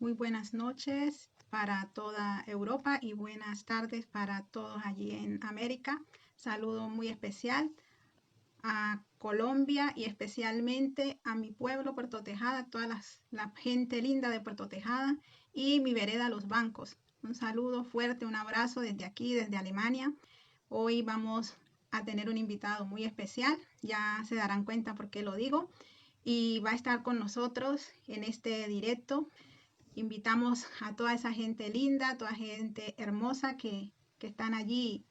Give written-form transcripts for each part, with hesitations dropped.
Muy buenas noches para toda Europa y buenas tardes para todos allí en América. Saludo muy especial a Colombia y especialmente a mi pueblo Puerto Tejada, toda la gente linda de Puerto Tejada y mi vereda Los Bancos. Un saludo fuerte, un abrazo desde aquí, desde Alemania. Hoy vamos a tener un invitado muy especial, ya se darán cuenta por qué lo digo, y va a estar con nosotros en este directo. Invitamos a toda esa gente linda, toda gente hermosa que están allí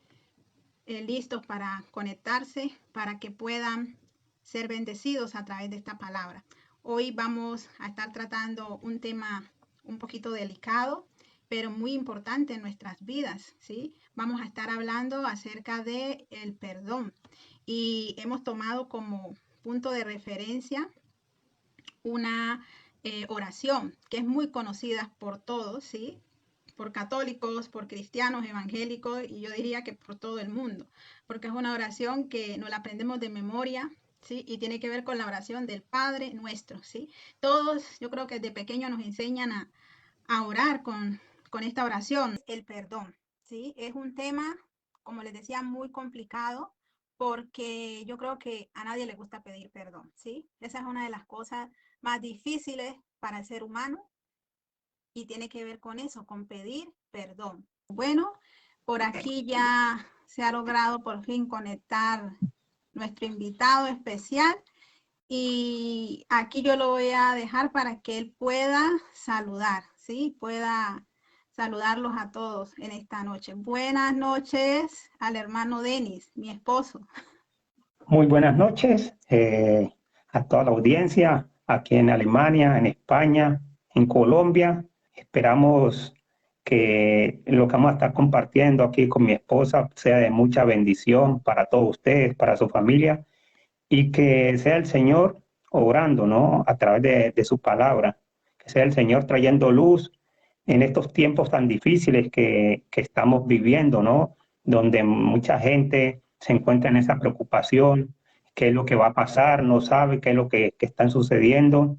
listos para conectarse, para que puedan ser bendecidos a través de esta palabra. Hoy vamos a estar tratando un tema un poquito delicado, pero muy importante en nuestras vidas, ¿sí? Vamos a estar hablando acerca de el perdón y hemos tomado como punto de referencia una oración que es muy conocida por todos, ¿sí? Por católicos, por cristianos, evangélicos y yo diría que por todo el mundo, porque es una oración que nos la aprendemos de memoria, ¿sí? Y tiene que ver con la oración del Padre Nuestro, ¿sí? Todos, yo creo que de pequeño nos enseñan a orar con esta oración, el perdón, ¿sí? Es un tema, como les decía, muy complicado porque yo creo que a nadie le gusta pedir perdón, ¿sí? Esa es una de las cosas más difíciles para el ser humano y tiene que ver con eso, con pedir perdón. Bueno, por aquí ya se ha logrado por fin conectar nuestro invitado especial y aquí yo lo voy a dejar para que él pueda saludar, ¿sí? Pueda saludarlos a todos en esta noche. Buenas noches al hermano Denis, mi esposo. Muy buenas noches a toda la audiencia aquí en Alemania, en España, en Colombia. Esperamos que lo que vamos a estar compartiendo aquí con mi esposa sea de mucha bendición para todos ustedes, para su familia, y que sea el Señor obrando, ¿no? A través de su palabra, que sea el Señor trayendo luz en estos tiempos tan difíciles que estamos viviendo, ¿no? Donde mucha gente se encuentra en esa preocupación, qué es lo que va a pasar, no sabe qué es lo que está sucediendo,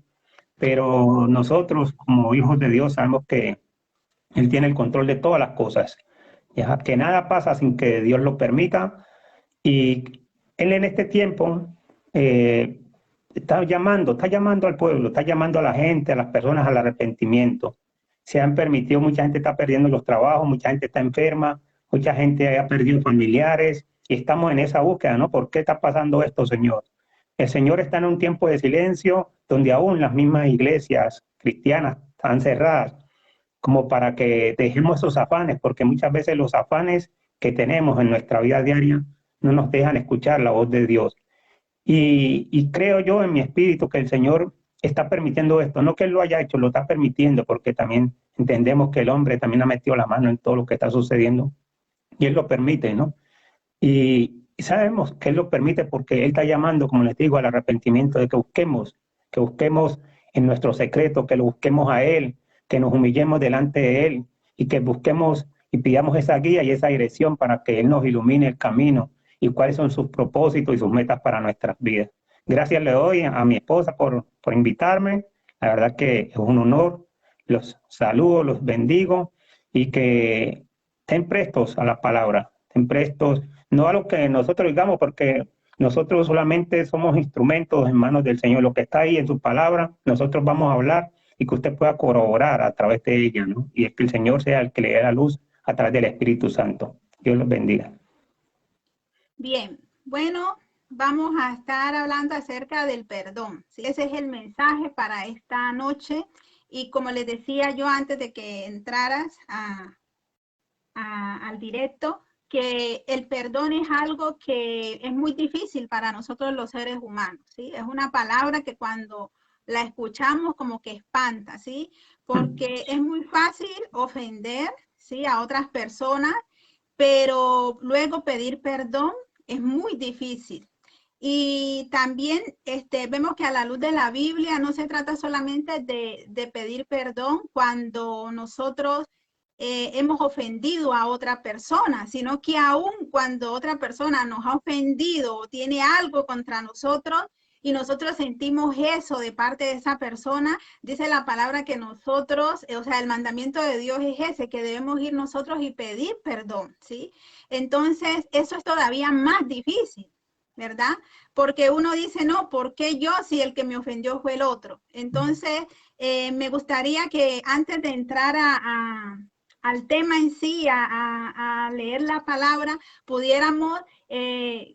pero nosotros como hijos de Dios sabemos que Él tiene el control de todas las cosas, ya que nada pasa sin que Dios lo permita, y Él en este tiempo eh, está llamando al pueblo, está llamando a la gente, a las personas al arrepentimiento. Se han permitido, mucha gente está perdiendo los trabajos, mucha gente está enferma, mucha gente ha perdido familiares y estamos en esa búsqueda, ¿no? ¿Por qué está pasando esto, Señor? El Señor está en un tiempo de silencio donde aún las mismas iglesias cristianas están cerradas, como para que dejemos esos afanes, porque muchas veces los afanes que tenemos en nuestra vida diaria no nos dejan escuchar la voz de Dios. Y creo yo en mi espíritu que el Señor está permitiendo esto, no que Él lo haya hecho, lo está permitiendo, porque también entendemos que el hombre también ha metido la mano en todo lo que está sucediendo y Él lo permite, ¿no? Y sabemos que Él lo permite porque Él está llamando, como les digo, al arrepentimiento, de que busquemos en nuestro secreto, que lo busquemos a Él, que nos humillemos delante de Él y que busquemos y pidamos esa guía y esa dirección para que Él nos ilumine el camino y cuáles son sus propósitos y sus metas para nuestras vidas. Gracias le doy a mi esposa por invitarme. La verdad que es un honor. Los saludo, los bendigo y que estén prestos a la palabra, estén prestos, no a lo que nosotros digamos, porque nosotros solamente somos instrumentos en manos del Señor. Lo que está ahí en su palabra, nosotros vamos a hablar y que usted pueda corroborar a través de ella, ¿no? Y es que el Señor sea el que le dé la luz a través del Espíritu Santo. Dios los bendiga. Bien, bueno, vamos a estar hablando acerca del perdón, ¿sí? Ese es el mensaje para esta noche. Y como les decía yo antes de que entraras al directo, que el perdón es algo que es muy difícil para nosotros los seres humanos, ¿sí? Es una palabra que cuando la escuchamos como que espanta, ¿sí? Porque es muy fácil ofender, ¿sí? A otras personas, pero luego pedir perdón es muy difícil. Y también vemos que a la luz de la Biblia no se trata solamente de pedir perdón cuando nosotros hemos ofendido a otra persona, sino que aún cuando otra persona nos ha ofendido o tiene algo contra nosotros, y nosotros sentimos eso de parte de esa persona, dice la palabra que nosotros, o sea, el mandamiento de Dios es ese, que debemos ir nosotros y pedir perdón, ¿sí? Entonces, eso es todavía más difícil, ¿verdad? Porque uno dice, no, ¿por qué yo si el que me ofendió fue el otro? Entonces, me gustaría que antes de entrar al tema en sí, a leer la palabra, pudiéramos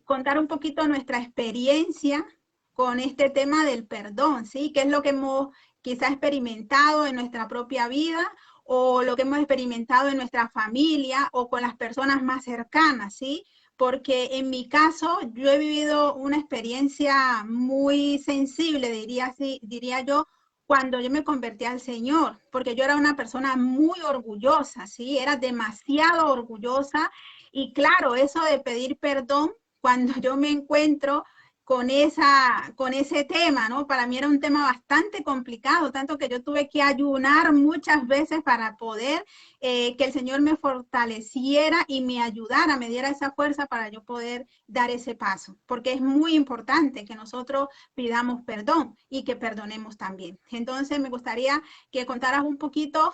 contar un poquito nuestra experiencia con este tema del perdón, ¿sí? ¿Qué es lo que hemos quizá experimentado en nuestra propia vida o lo que hemos experimentado en nuestra familia o con las personas más cercanas, ¿sí? Porque en mi caso yo he vivido una experiencia muy sensible, diría yo, cuando yo me convertí al Señor, porque yo era una persona muy orgullosa, ¿sí? Era demasiado orgullosa y claro, eso de pedir perdón cuando yo me encuentro con ese tema, ¿no? Para mí era un tema bastante complicado, tanto que yo tuve que ayunar muchas veces para poder que el Señor me fortaleciera y me ayudara, me diera esa fuerza para yo poder dar ese paso, porque es muy importante que nosotros pidamos perdón y que perdonemos también. Entonces me gustaría que contaras un poquito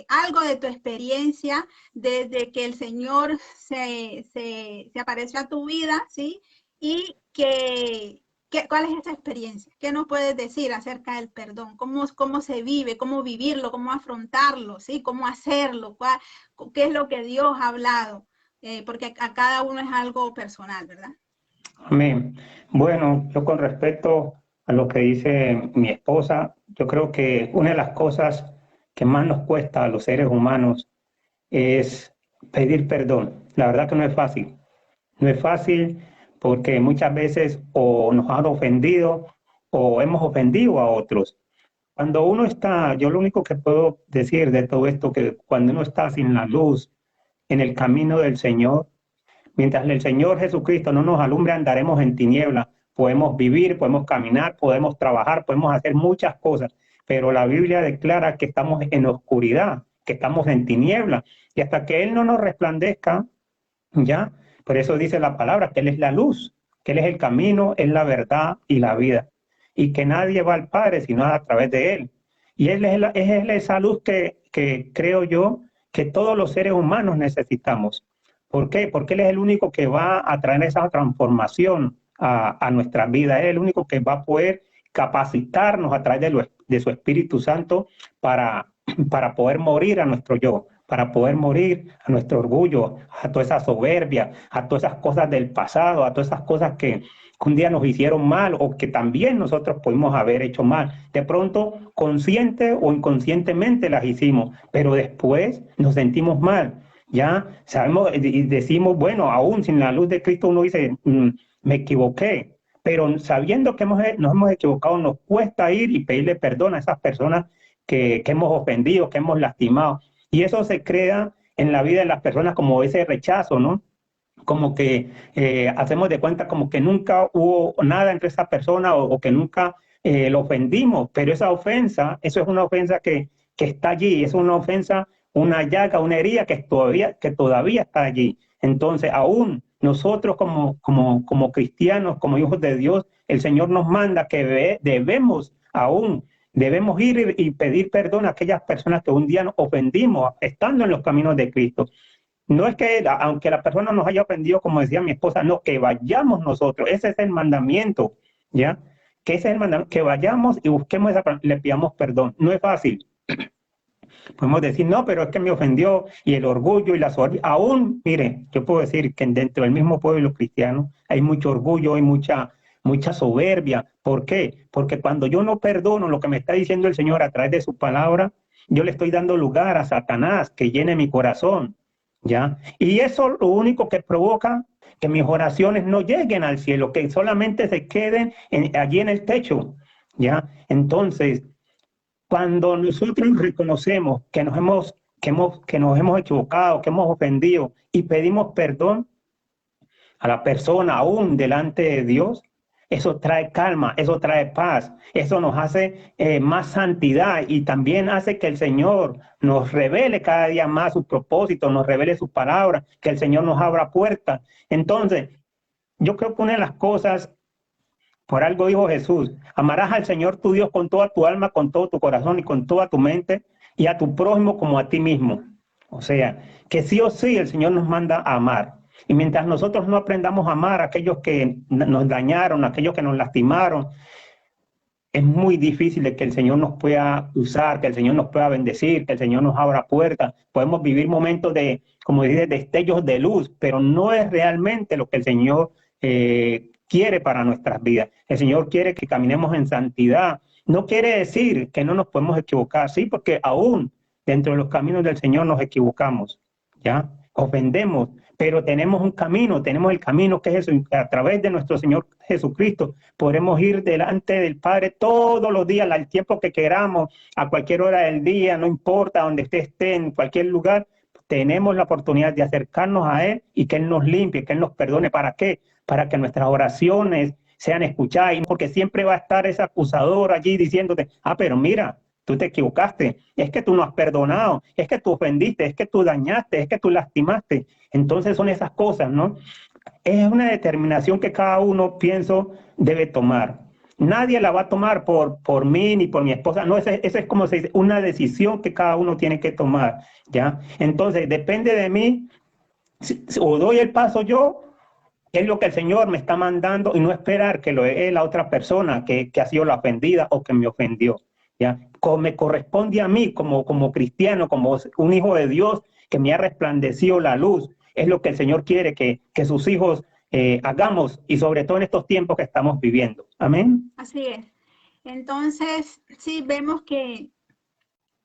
algo de tu experiencia desde que el Señor se apareció a tu vida, ¿sí? Y ¿cuál es esa experiencia? ¿Qué nos puedes decir acerca del perdón? ¿Cómo se vive? ¿Cómo vivirlo? ¿Cómo afrontarlo? ¿Sí? ¿Cómo hacerlo? ¿Qué es lo que Dios ha hablado? Porque a cada uno es algo personal, ¿verdad? Amén. Bueno, yo con respecto a lo que dice mi esposa, yo creo que una de las cosas que más nos cuesta a los seres humanos es pedir perdón. La verdad que no es fácil. No es fácil porque muchas veces o nos han ofendido o hemos ofendido a otros. Cuando uno está, yo lo único que puedo decir de todo esto, que cuando uno está sin la luz en el camino del Señor, mientras el Señor Jesucristo no nos alumbre, andaremos en tinieblas. Podemos vivir, podemos caminar, podemos trabajar, podemos hacer muchas cosas, pero la Biblia declara que estamos en oscuridad, que estamos en tinieblas, y hasta que Él no nos resplandezca, ¿ya? Por eso dice la palabra, que Él es la luz, que Él es el camino, es la verdad y la vida, y que nadie va al Padre sino a través de Él. Y Él es esa luz que creo yo que todos los seres humanos necesitamos. ¿Por qué? Porque Él es el único que va a traer esa transformación a nuestra vida. Él es el único que va a poder capacitarnos a través de su Espíritu Santo para, para poder morir a nuestro yo, para poder morir a nuestro orgullo, a toda esa soberbia, a todas esas cosas del pasado, a todas esas cosas que un día nos hicieron mal o que también nosotros pudimos haber hecho mal. De pronto, consciente o inconscientemente las hicimos, pero después nos sentimos mal. Ya sabemos y decimos, bueno, aún sin la luz de Cristo uno dice, me equivoqué, pero sabiendo que nos hemos equivocado, nos cuesta ir y pedirle perdón a esas personas que hemos ofendido, que hemos lastimado. Y eso se crea en la vida de las personas como ese rechazo, ¿no? Como que hacemos de cuenta como que nunca hubo nada entre esa persona o que nunca lo ofendimos, pero esa ofensa, eso es una ofensa que está allí, es una ofensa, una llaga, una herida que todavía está allí. Entonces, aún nosotros como cristianos, como hijos de Dios, el Señor nos manda que debemos ir y pedir perdón a aquellas personas que un día nos ofendimos estando en los caminos de Cristo. No es que, aunque la persona nos haya ofendido, como decía mi esposa, no, que vayamos nosotros. Ese es el mandamiento, ¿ya? Que ese es el mandamiento, que vayamos y busquemos le pidamos perdón. No es fácil. Podemos decir, no, pero es que me ofendió y el orgullo y la soberbia. Aún, mire, yo puedo decir que dentro del mismo pueblo cristiano hay mucho orgullo, hay mucha soberbia. ¿Por qué? Porque cuando yo no perdono lo que me está diciendo el Señor a través de su palabra, yo le estoy dando lugar a Satanás que llene mi corazón, ¿ya? Y eso lo único que provoca que mis oraciones no lleguen al cielo, que solamente se queden allí en el techo, ¿ya? Entonces, cuando nosotros reconocemos que nos hemos equivocado, que hemos ofendido y pedimos perdón a la persona aún delante de Dios, eso trae calma, eso trae paz, eso nos hace más santidad y también hace que el Señor nos revele cada día más sus propósitos, nos revele sus palabras, que el Señor nos abra puertas. Entonces, yo creo que una de las cosas Por algo dijo Jesús, amarás al Señor tu Dios con toda tu alma, con todo tu corazón y con toda tu mente, y a tu prójimo como a ti mismo. O sea, que sí o sí el Señor nos manda a amar. Y mientras nosotros no aprendamos a amar a aquellos que nos dañaron, a aquellos que nos lastimaron, es muy difícil de que el Señor nos pueda usar, que el Señor nos pueda bendecir, que el Señor nos abra puertas. Podemos vivir momentos de, como dice, destellos de luz, pero no es realmente lo que el Señor quiere para nuestras vidas. El Señor quiere que caminemos en santidad. No quiere decir que no nos podemos equivocar, sí, porque aún dentro de los caminos del Señor nos equivocamos, ¿ya? Ofendemos, pero tenemos un camino, tenemos el camino que es eso, a través de nuestro Señor Jesucristo podremos ir delante del Padre todos los días, al tiempo que queramos, a cualquier hora del día, no importa donde esté en cualquier lugar, tenemos la oportunidad de acercarnos a Él y que Él nos limpie, que Él nos perdone. ¿Para qué? Para que nuestras oraciones sean escuchadas, porque siempre va a estar ese acusador allí diciéndote, pero mira, tú te equivocaste, es que tú no has perdonado, es que tú ofendiste, es que tú dañaste, es que tú lastimaste. Entonces son esas cosas, ¿no? Es una determinación que cada uno, pienso, debe tomar. Nadie la va a tomar por mí ni por mi esposa. No, esa es como se dice, una decisión que cada uno tiene que tomar, ¿ya? Entonces, depende de mí, o doy el paso yo, es lo que el Señor me está mandando, y no esperar que lo dé la otra persona que ha sido la ofendida o que me ofendió, ¿ya? Como me corresponde a mí como cristiano, como un hijo de Dios que me ha resplandecido la luz. Es lo que el Señor quiere que sus hijos hagamos, y sobre todo en estos tiempos que estamos viviendo. Amén. Así es. Entonces, sí, vemos que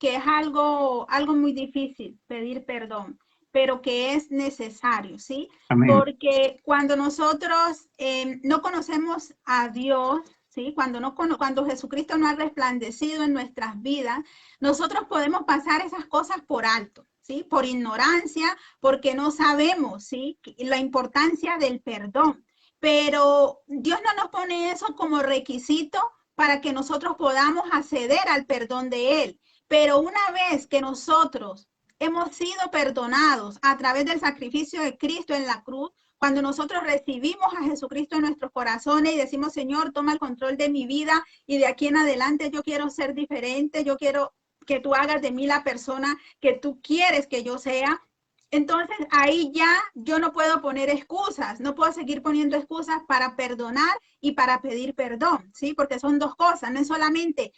es algo muy difícil pedir perdón, pero que es necesario, ¿sí? Amén. Porque cuando nosotros no conocemos a Dios, ¿sí? Cuando Jesucristo no ha resplandecido en nuestras vidas, nosotros podemos pasar esas cosas por alto, ¿sí? Por ignorancia, porque no sabemos, ¿sí? La importancia del perdón. Pero Dios no nos pone eso como requisito para que nosotros podamos acceder al perdón de Él. Pero una vez que nosotros hemos sido perdonados a través del sacrificio de Cristo en la cruz, cuando nosotros recibimos a Jesucristo en nuestros corazones y decimos, Señor, toma el control de mi vida y de aquí en adelante yo quiero ser diferente, yo quiero que tú hagas de mí la persona que tú quieres que yo sea. Entonces ahí ya yo no puedo poner excusas, no puedo seguir poniendo excusas para perdonar y para pedir perdón, ¿sí? Porque son dos cosas, no es solamente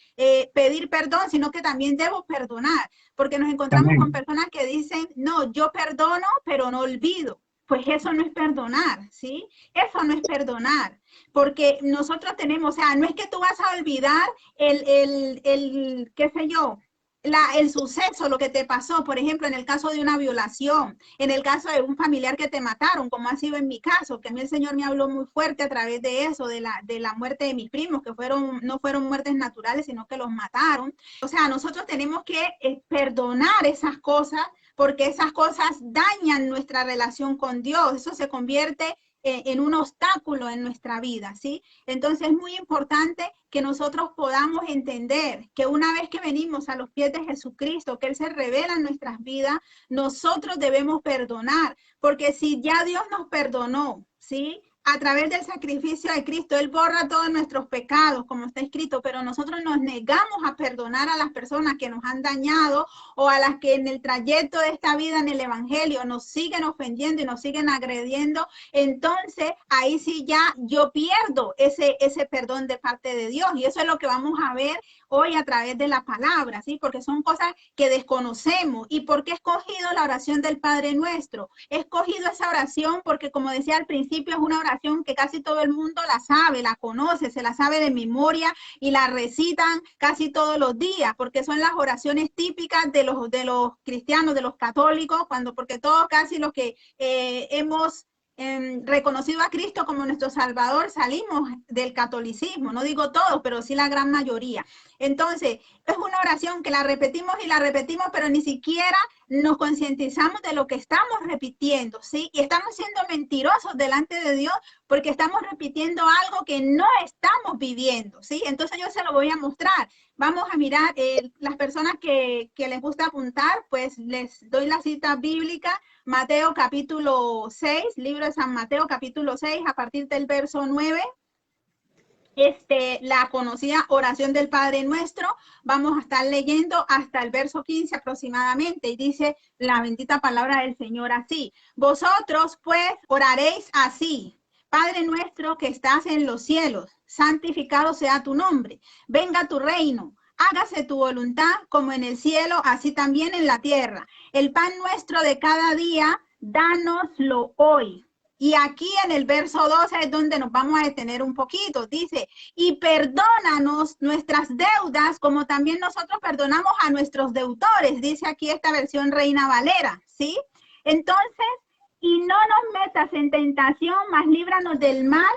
pedir perdón, sino que también debo perdonar, porque nos encontramos con Amén. personas que dicen, no, yo perdono, pero no olvido. Pues eso no es perdonar, ¿sí? Eso no es perdonar, porque nosotros tenemos, o sea, no es que tú vas a olvidar qué sé yo, el suceso, lo que te pasó, por ejemplo, en el caso de una violación, en el caso de un familiar que te mataron, como ha sido en mi caso, que a mí el Señor me habló muy fuerte a través de eso, de la muerte de mis primos, que no fueron muertes naturales, sino que los mataron. O sea, nosotros tenemos que perdonar esas cosas, porque esas cosas dañan nuestra relación con Dios. Eso se convierte en un obstáculo en nuestra vida, ¿sí? Entonces es muy importante que nosotros podamos entender que una vez que venimos a los pies de Jesucristo, que Él se revela en nuestras vidas, nosotros debemos perdonar, porque si ya Dios nos perdonó, ¿sí? A través del sacrificio de Cristo, Él borra todos nuestros pecados, como está escrito, pero nosotros nos negamos a perdonar a las personas que nos han dañado o a las que en el trayecto de esta vida en el Evangelio nos siguen ofendiendo y nos siguen agrediendo. Entonces ahí sí ya yo pierdo ese perdón de parte de Dios, y eso es lo que vamos a ver hoy a través de la palabra, ¿sí? Porque son cosas que desconocemos. ¿Y por qué he escogido la oración del Padre Nuestro? He escogido esa oración porque, como decía al principio, es una oración que casi todo el mundo la sabe, la conoce, se la sabe de memoria y la recitan casi todos los días, porque son las oraciones típicas de los cristianos, de los católicos, porque todos casi los que hemos reconocido a Cristo como nuestro Salvador, salimos del catolicismo, no digo todos, pero sí la gran mayoría. Entonces, es una oración que la repetimos y la repetimos, pero ni siquiera nos concientizamos de lo que estamos repitiendo, ¿sí? Y estamos siendo mentirosos delante de Dios porque estamos repitiendo algo que no estamos viviendo, ¿sí? Entonces yo se lo voy a mostrar. Vamos a mirar, las personas que les gusta apuntar, pues les doy la cita bíblica. Mateo capítulo 6, libro de San Mateo capítulo 6, a partir del verso 9. la conocida oración del Padre Nuestro. Vamos a estar leyendo hasta el verso 15 aproximadamente y dice la bendita palabra del Señor así: vosotros pues oraréis así: Padre nuestro que estás en los cielos, santificado sea tu nombre, venga tu reino, hágase tu voluntad como en el cielo, así también en la tierra. El pan nuestro de cada día, dánoslo hoy. Y aquí en el verso 12 es donde nos vamos a detener un poquito. Dice, y perdónanos nuestras deudas como también nosotros perdonamos a nuestros deudores. Dice aquí esta versión Reina Valera, ¿sí? Entonces, y no nos metas en tentación, mas líbranos del mal,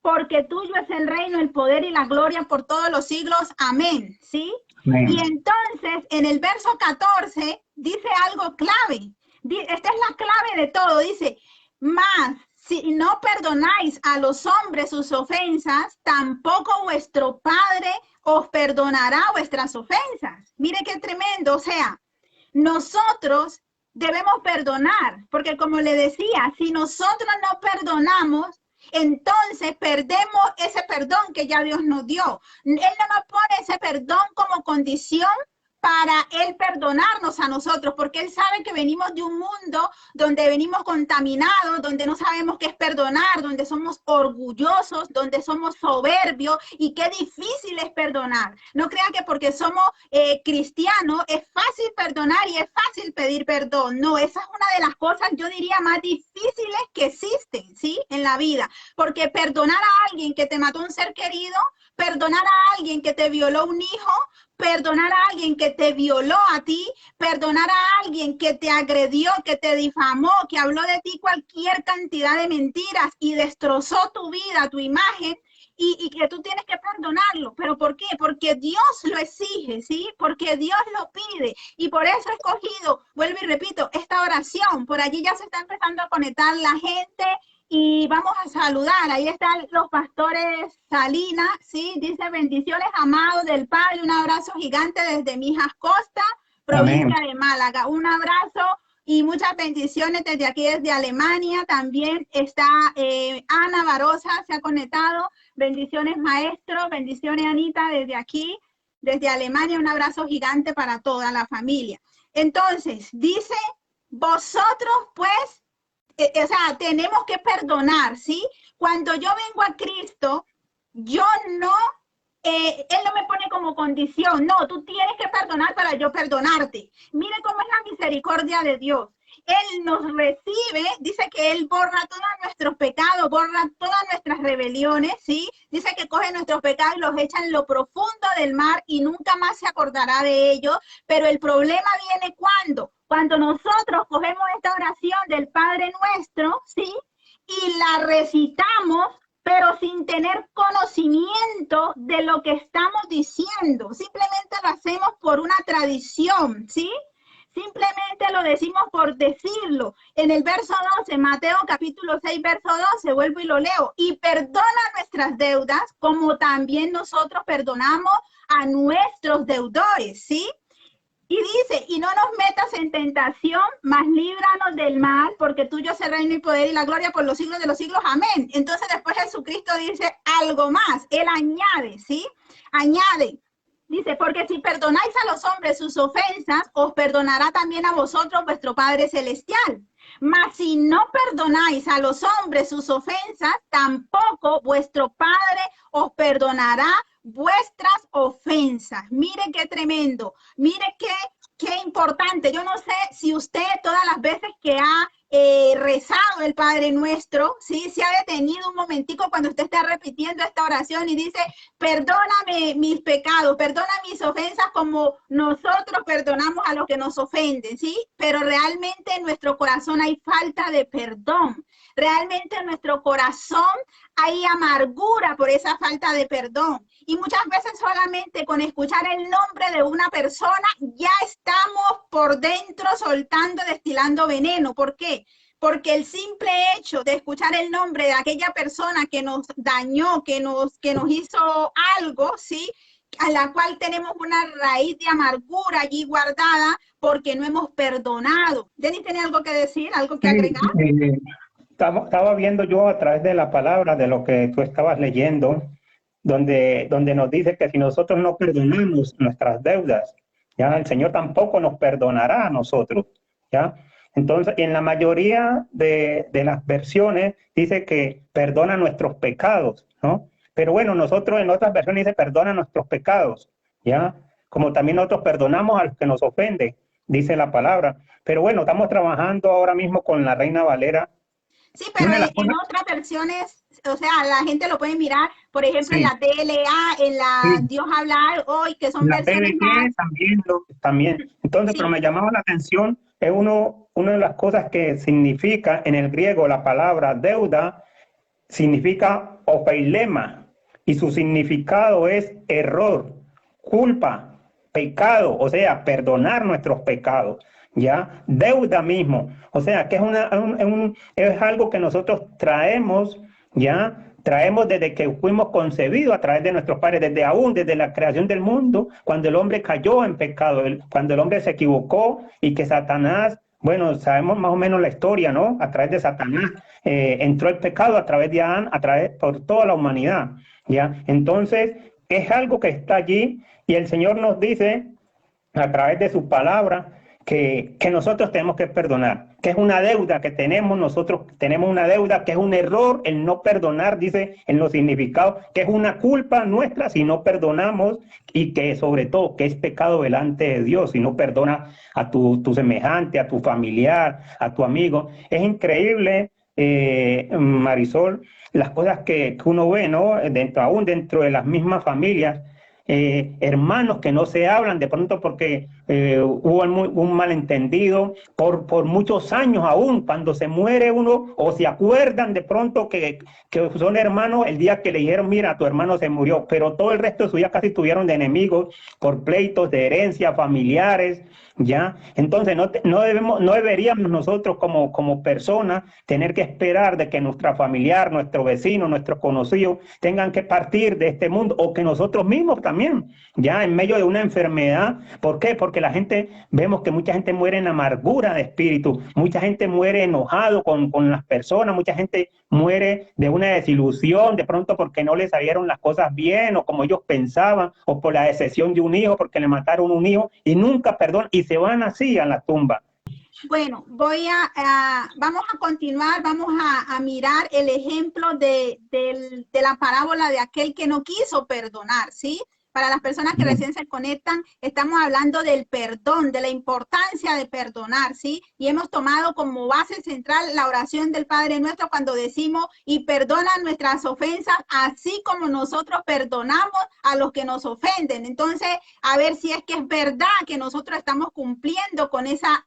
porque tuyo es el reino, el poder y la gloria por todos los siglos. Amén, ¿sí? Amén. Y entonces, en el verso 14, dice algo clave. Esta es la clave de todo. Dice, mas si no perdonáis a los hombres sus ofensas, tampoco vuestro Padre os perdonará vuestras ofensas. Mire qué tremendo. O sea, nosotros debemos perdonar, porque como le decía, si nosotros no perdonamos, entonces perdemos ese perdón que ya Dios nos dio. Él no nos pone ese perdón como condición para Él perdonarnos a nosotros, porque Él sabe que venimos de un mundo donde venimos contaminados, donde no sabemos qué es perdonar, donde somos orgullosos, donde somos soberbios, y qué difícil es perdonar. No crean que porque somos cristianos es fácil perdonar y es fácil pedir perdón. No, esa es una de las cosas, yo diría, más difíciles que existen, ¿sí? En la vida, porque perdonar a alguien que te mató un ser querido, perdonar a alguien que te violó un hijo, perdonar a alguien que te violó a ti, perdonar a alguien que te agredió, que te difamó, que habló de ti cualquier cantidad de mentiras y destrozó tu vida, tu imagen, y que tú tienes que perdonarlo. ¿Pero por qué? Porque Dios lo exige, ¿sí? Porque Dios lo pide. Y por eso he escogido, vuelvo y repito, esta oración. Por allí ya se está empezando a conectar la gente. Y vamos a saludar, ahí están los pastores Salinas, ¿sí? Dice, bendiciones, amados del Padre, un abrazo gigante desde Mijas Costa, provincia Amén. de Málaga. Un abrazo y muchas bendiciones desde aquí, desde Alemania. También está Ana Barosa, se ha conectado. Bendiciones, maestro, bendiciones, Anita, desde aquí, desde Alemania. Un abrazo gigante para toda la familia. Entonces, dice, vosotros pues, o sea, tenemos que perdonar, ¿sí? Cuando yo vengo a Cristo, yo no, Él no me pone como condición, no, tú tienes que perdonar para yo perdonarte. Mire cómo es la misericordia de Dios. Él nos recibe, dice que Él borra todos nuestros pecados, borra todas nuestras rebeliones, ¿sí? Dice que coge nuestros pecados y los echa en lo profundo del mar y nunca más se acordará de ellos. Pero el problema viene cuando nosotros cogemos esta oración del Padre Nuestro, ¿sí? Y la recitamos, pero sin tener conocimiento de lo que estamos diciendo. Simplemente lo hacemos por una tradición, ¿sí? Simplemente lo decimos por decirlo. En el verso 12, Mateo capítulo 6, verso 12, vuelvo y lo leo. Y perdona nuestras deudas como también nosotros perdonamos a nuestros deudores, ¿sí? Y dice, y no nos metas en tentación, mas líbranos del mal, porque tuyo es el reino y poder y la gloria por los siglos de los siglos. Amén. Entonces después Jesucristo dice algo más. Él añade, ¿sí? Añade. Dice, porque si perdonáis a los hombres sus ofensas, os perdonará también a vosotros vuestro Padre Celestial. Mas si no perdonáis a los hombres sus ofensas, tampoco vuestro Padre os perdonará vuestras ofensas. Mire qué tremendo, mire qué importante. Yo no sé si usted todas las veces que ha rezado el Padre Nuestro, ¿sí? Se ha detenido un momentico cuando usted está repitiendo esta oración y dice, perdóname mis pecados, perdona mis ofensas como nosotros perdonamos a los que nos ofenden, ¿sí? Pero realmente en nuestro corazón hay falta de perdón. Realmente en nuestro corazón hay amargura por esa falta de perdón. Y muchas veces solamente con escuchar el nombre de una persona ya estamos por dentro soltando, destilando veneno. ¿Por qué? Porque el simple hecho de escuchar el nombre de aquella persona que nos dañó, que nos hizo algo, ¿sí? A la cual tenemos una raíz de amargura allí guardada porque no hemos perdonado. ¿Denis tiene algo que decir, algo que agregar? Estaba viendo yo a través de la palabra, de lo que tú estabas leyendo, donde nos dice que si nosotros no perdonamos nuestras deudas, ya el Señor tampoco nos perdonará a nosotros, ¿ya? Entonces, en la mayoría de las versiones dice que perdona nuestros pecados, ¿no? Pero bueno, nosotros en otras versiones dice perdona nuestros pecados, ¿ya? Como también nosotros perdonamos a los que nos ofenden, dice la palabra. Pero bueno, estamos trabajando ahora mismo con la Reina Valera. Sí, pero en otras versiones, o sea, la gente lo puede mirar, por ejemplo, sí, en la TLA, en la sí, Dios habla hoy, que son versiones más... También. Entonces, sí, pero me llamaba la atención, es una de las cosas que significa en el griego la palabra deuda, significa opeilema, y su significado es error, culpa, pecado, o sea, perdonar nuestros pecados, ¿ya? Deuda mismo, o sea, que es algo que nosotros traemos, ¿ya? Traemos desde que fuimos concebidos a través de nuestros padres, desde la creación del mundo, cuando el hombre cayó en pecado, cuando el hombre se equivocó y que Satanás, bueno, sabemos más o menos la historia, ¿no? A través de Satanás entró el pecado a través de Adán, por toda la humanidad, ¿ya? Entonces, es algo que está allí y el Señor nos dice a través de su palabra que nosotros tenemos que perdonar, que es una deuda que tenemos, nosotros tenemos una deuda, que es un error el no perdonar, dice en los significados, que es una culpa nuestra si no perdonamos y que sobre todo que es pecado delante de Dios si no perdonas a tu semejante, a tu familiar, a tu amigo. Es increíble, Marisol, las cosas que uno ve, ¿no? Aún dentro de las mismas familias, hermanos que no se hablan de pronto porque hubo un malentendido por muchos años aún, cuando se muere uno o se acuerdan de pronto que son hermanos el día que le dijeron, mira, tu hermano se murió, pero todo el resto de su vida casi tuvieron de enemigos por pleitos de herencia, familiares, ¿ya? Entonces no deberíamos nosotros como personas tener que esperar de que nuestra familiar, nuestro vecino, nuestros conocidos tengan que partir de este mundo o que nosotros mismos también, ya en medio de una enfermedad. ¿Por qué? Porque la gente, vemos que mucha gente muere en amargura de espíritu, mucha gente muere enojado con las personas, mucha gente muere de una desilusión, de pronto porque no les salieron las cosas bien o como ellos pensaban, o por la decepción de un hijo, porque le mataron un hijo y nunca perdonan y se van así a la tumba. Bueno, vamos a continuar, vamos a mirar el ejemplo de la parábola de aquel que no quiso perdonar, ¿sí? Para las personas que recién se conectan, estamos hablando del perdón, de la importancia de perdonar, ¿sí? Y hemos tomado como base central la oración del Padre Nuestro cuando decimos, y perdona nuestras ofensas, así como nosotros perdonamos a los que nos ofenden. Entonces, a ver si es que es verdad que nosotros estamos cumpliendo con esa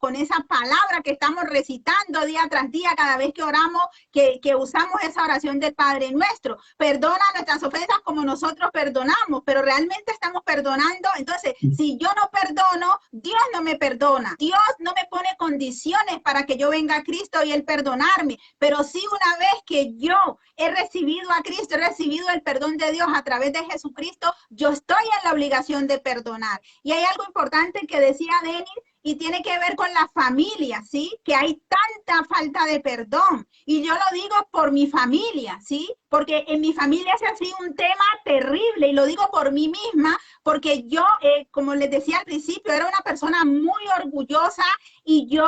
palabra que estamos recitando día tras día, cada vez que oramos, que usamos esa oración del Padre Nuestro. Perdona nuestras ofensas como nosotros perdonamos, pero realmente estamos perdonando. Entonces, si yo no perdono, Dios no me perdona. Dios no me pone condiciones para que yo venga a Cristo y Él perdonarme. Pero sí, una vez que yo he recibido a Cristo, he recibido el perdón de Dios a través de Jesucristo, yo estoy en la obligación de perdonar. Y hay algo importante que decía Denis, y tiene que ver con la familia, ¿sí? Que hay tanta falta de perdón. Y yo lo digo por mi familia, ¿sí? Porque en mi familia se ha sido un tema terrible, y lo digo por mí misma, porque yo, como les decía al principio, era una persona muy orgullosa, y yo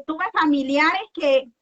tuve familiares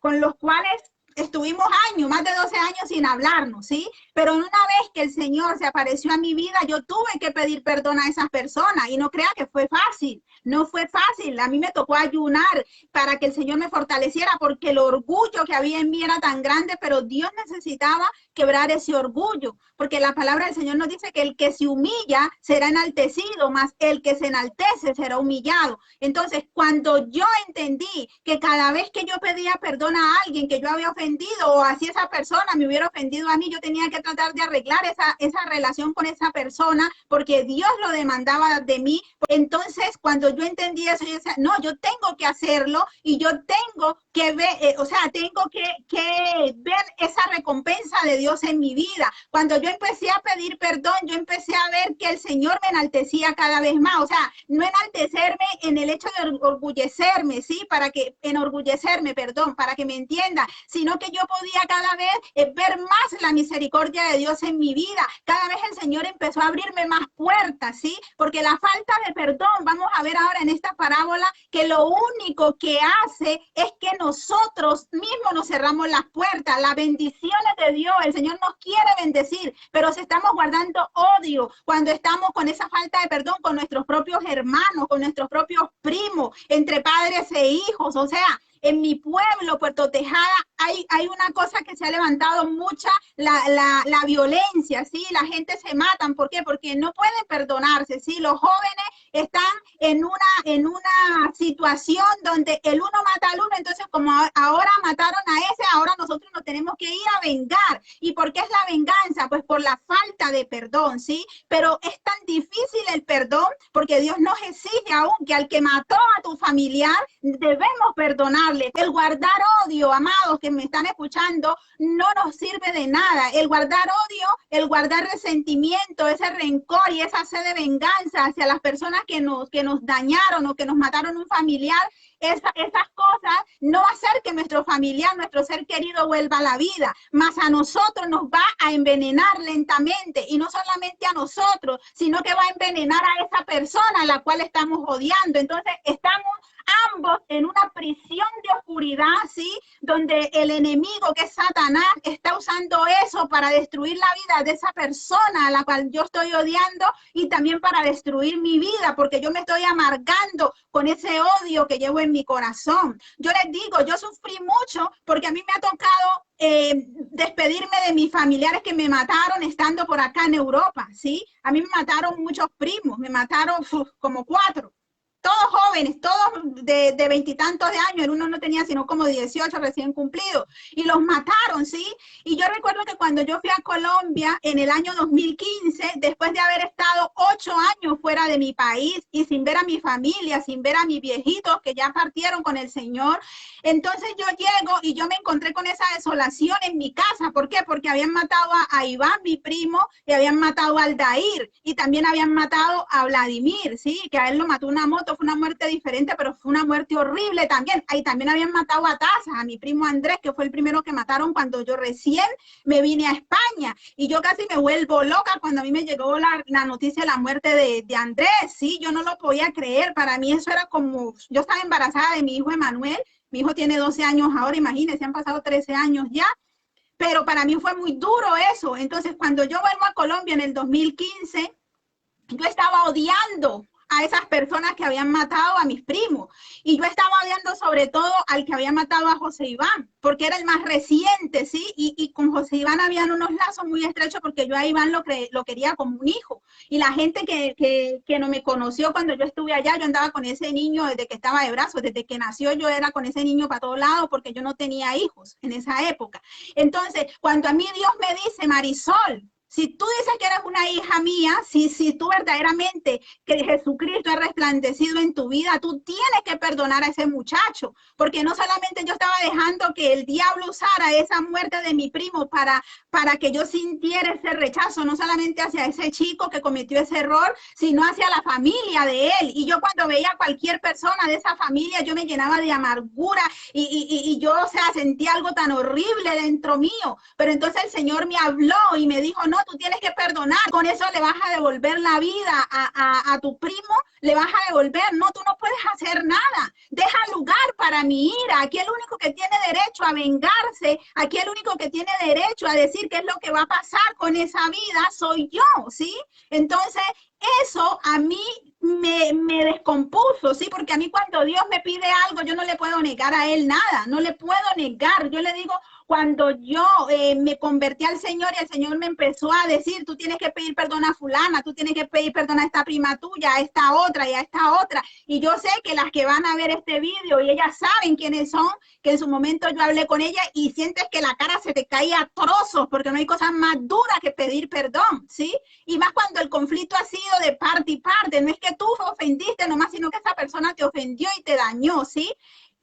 con los cuales estuvimos años, más de 12 años sin hablarnos, ¿sí? Pero una vez que el Señor se apareció a mi vida, yo tuve que pedir perdón a esas personas, y no crea que fue fácil. No fue fácil, a mí me tocó ayunar para que el Señor me fortaleciera, porque el orgullo que había en mí era tan grande, pero Dios necesitaba quebrar ese orgullo, porque la palabra del Señor nos dice que el que se humilla será enaltecido, mas el que se enaltece será humillado. Entonces, cuando yo entendí que cada vez que yo pedía perdón a alguien que yo había ofendido, o así esa persona me hubiera ofendido a mí, yo tenía que tratar de arreglar esa relación con esa persona, porque Dios lo demandaba de mí. Entonces, cuando yo entendí eso, yo decía, no, yo tengo que hacerlo y yo tengo que ver, o sea, tengo que ver esa recompensa de Dios en mi vida. Cuando yo empecé a pedir perdón, yo empecé a ver que el Señor me enaltecía cada vez más. O sea, no enaltecerme en el hecho de orgullecerme, ¿sí? Enorgullecerme, perdón, para que me entienda, sino que yo podía cada vez ver más la misericordia de Dios en mi vida. Cada vez el Señor empezó a abrirme más puertas, ¿sí? Porque la falta de perdón, vamos a ver ahora en esta parábola, que lo único que hace es que nosotros mismos nos cerramos las puertas. Las bendiciones de Dios, el Señor nos quiere bendecir, pero si estamos guardando odio, cuando estamos con esa falta de perdón con nuestros propios hermanos, con nuestros propios primos, entre padres e hijos, o sea, en mi pueblo, Puerto Tejada, hay una cosa que se ha levantado mucha, la violencia, ¿sí? La gente se matan, ¿por qué? Porque no pueden perdonarse, ¿sí? Los jóvenes están en una situación donde el uno mata al uno, entonces como ahora mataron a ese, ahora nosotros nos tenemos que ir a vengar. ¿Y por qué es la venganza? Pues por la falta de perdón, ¿sí? Pero es tan difícil el perdón porque Dios nos exige aún que al que mató a tu familiar debemos perdonar. El guardar odio, amados que me están escuchando, no nos sirve de nada. El guardar odio, el guardar resentimiento, ese rencor y esa sed de venganza hacia las personas que nos dañaron o que nos mataron un familiar, esas cosas no va a hacer que nuestro familiar, nuestro ser querido vuelva a la vida, más a nosotros nos va a envenenar lentamente, y no solamente a nosotros, sino que va a envenenar a esa persona a la cual estamos odiando. Entonces estamos ambos en una prisión de oscuridad, ¿sí? Donde el enemigo, que es Satanás, está usando eso para destruir la vida de esa persona a la cual yo estoy odiando, y también para destruir mi vida, porque yo me estoy amargando con ese odio que llevo en mi corazón. Yo les digo, yo sufrí mucho porque a mí me ha tocado despedirme de mis familiares que me mataron estando por acá en Europa, ¿sí? A mí me mataron muchos primos, me mataron como 4. Todos jóvenes, todos de 20 y tantos de años, el uno no tenía sino como 18 recién cumplidos, y los mataron, ¿sí? Y yo recuerdo que cuando yo fui a Colombia en el año 2015, después de haber estado 8 años fuera de mi país y sin ver a mi familia, sin ver a mis viejitos que ya partieron con el Señor, entonces yo llego y yo me encontré con esa desolación en mi casa. ¿Por qué? Porque habían matado a Iván, mi primo, y habían matado a Aldair, y también habían matado a Vladimir, ¿sí? Que a él lo mató una moto. Fue una muerte diferente, pero fue una muerte horrible también. Ahí también habían matado a Taza, a mi primo Andrés, que fue el primero que mataron cuando yo recién me vine a España. Y yo casi me vuelvo loca cuando a mí me llegó la noticia de la muerte de Andrés, ¿sí? Yo no lo podía creer. Para mí eso era como, yo estaba embarazada de mi hijo Emanuel. Mi hijo tiene 12 años ahora, imagínense, han pasado 13 años ya. Pero para mí fue muy duro eso. Entonces, cuando yo vuelvo a Colombia en el 2015, yo estaba odiando a esas personas que habían matado a mis primos, y yo estaba odiando sobre todo al que había matado a José Iván, porque era el más reciente, ¿sí? Y con José Iván habían unos lazos muy estrechos, porque yo a Iván lo quería como un hijo, y la gente que no me conoció cuando yo estuve allá, yo andaba con ese niño desde que estaba de brazos, desde que nació yo era con ese niño para todos lados, porque yo no tenía hijos en esa época. Entonces, cuando a mí Dios me dice, Marisol, si tú dices que eres una hija mía, si tú verdaderamente que Jesucristo ha resplandecido en tu vida, tú tienes que perdonar a ese muchacho, porque no solamente yo estaba dejando que el diablo usara esa muerte de mi primo para que yo sintiera ese rechazo, no solamente hacia ese chico que cometió ese error, sino hacia la familia de él. Y yo cuando veía a cualquier persona de esa familia, yo me llenaba de amargura y yo, o sea, sentía algo tan horrible dentro mío. Pero entonces el Señor me habló y me dijo, no, tú tienes que perdonar, con eso le vas a devolver la vida a tu primo, le vas a devolver, no, tú no puedes hacer nada, deja lugar para mi ira. Aquí el único que tiene derecho a vengarse, aquí el único que tiene derecho a decir qué es lo que va a pasar con esa vida soy yo, ¿sí? Entonces eso a mí me descompuso, ¿sí? Porque a mí cuando Dios me pide algo, yo no le puedo negar a él nada, no le puedo negar. Yo le digo, Cuando yo me convertí al Señor y el Señor me empezó a decir, tú tienes que pedir perdón a fulana, tú tienes que pedir perdón a esta prima tuya, a esta otra y a esta otra. Y yo sé que las que van a ver este video y ellas saben quiénes son, que en su momento yo hablé con ella y sientes que la cara se te cae a trozos porque no hay cosa más dura que pedir perdón, ¿sí? Y más cuando el conflicto ha sido de parte y parte, no es que tú ofendiste nomás, sino que esa persona te ofendió y te dañó, ¿sí?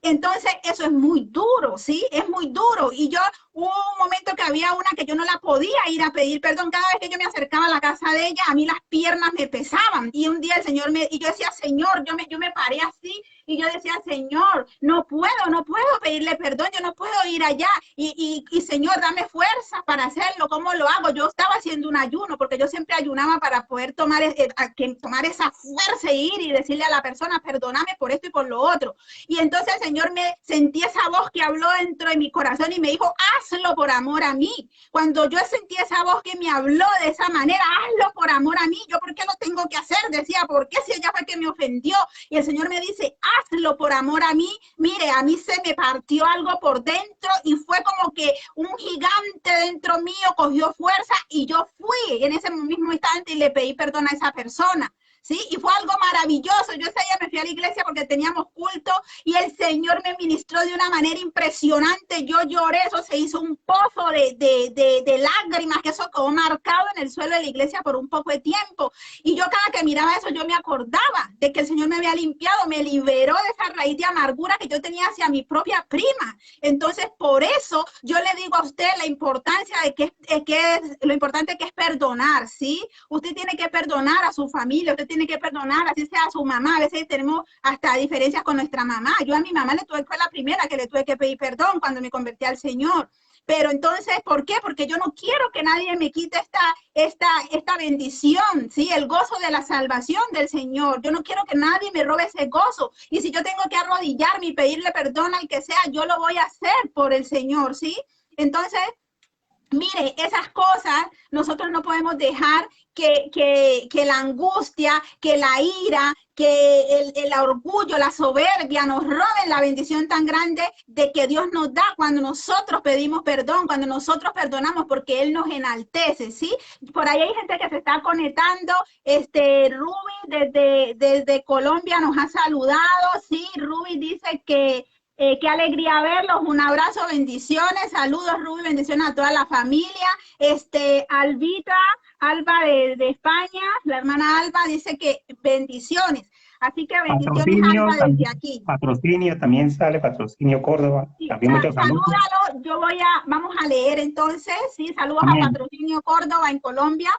Entonces, eso es muy duro, ¿sí? Es muy duro. Y yo, hubo un momento que había una que yo no la podía ir a pedir perdón. Cada vez que yo me acercaba a la casa de ella, a mí las piernas me pesaban. Y un día el Señor y yo decía, Señor, yo me paré así y yo decía, Señor, no puedo pedirle perdón, yo no puedo ir allá. Y Señor, dame fuerza para hacerlo. ¿Cómo lo hago? Yo estaba haciendo un ayuno porque yo siempre ayunaba para poder tomar esa fuerza e ir y decirle a la persona, perdóname por esto y por lo otro. Y entonces el Señor me sentí esa voz que habló dentro de mi corazón y me dijo, hazlo por amor a mí. Cuando yo sentí esa voz que me habló de esa manera, hazlo por amor a mí. ¿Yo por qué lo tengo que hacer? Decía, ¿por qué si ella fue que me ofendió? Y el Señor me dice, hazlo por amor a mí. Mire, a mí se me partió algo por dentro y fue como que un gigante dentro mío cogió fuerza y yo fui en ese mismo instante y le pedí perdón a esa persona. ¿Sí? Y fue algo maravilloso. Yo ese día me fui a la iglesia porque teníamos culto y el Señor me ministró de una manera impresionante. Yo lloré, eso se hizo un pozo de lágrimas, que eso quedó marcado en el suelo de la iglesia por un poco de tiempo. Y yo cada que miraba eso, yo me acordaba de que el Señor me había limpiado, me liberó de esa raíz de amargura que yo tenía hacia mi propia prima. Entonces, por eso yo le digo a usted la importancia de lo importante que es perdonar, ¿sí? Usted tiene que perdonar a su familia, usted tiene que perdonar, así sea a su mamá. A veces tenemos hasta diferencias con nuestra mamá. Yo a mi mamá fue la primera que le tuve que pedir perdón cuando me convertí al Señor. Pero entonces, ¿por qué? Porque yo no quiero que nadie me quite esta bendición, ¿sí? El gozo de la salvación del Señor. Yo no quiero que nadie me robe ese gozo. Y si yo tengo que arrodillarme y pedirle perdón al que sea, yo lo voy a hacer por el Señor, ¿sí? Entonces, mire, esas cosas nosotros no podemos dejar que la angustia, que la ira, que el orgullo, la soberbia nos roben la bendición tan grande de que Dios nos da cuando nosotros pedimos perdón, cuando nosotros perdonamos, porque Él nos enaltece, ¿sí? Por ahí hay gente que se está conectando. Ruby desde Colombia nos ha saludado, ¿sí? Ruby dice que qué alegría verlos, un abrazo, bendiciones, saludos Rubí, bendiciones a toda la familia. Alba de España, la hermana Alba dice que bendiciones, así que bendiciones Alba desde aquí. Patrocinio también sale, Patrocinio Córdoba, sí, también muchos saludos. Salúdalo, vamos a leer entonces, sí, saludos Amén. A Patrocinio Córdoba en Colombia.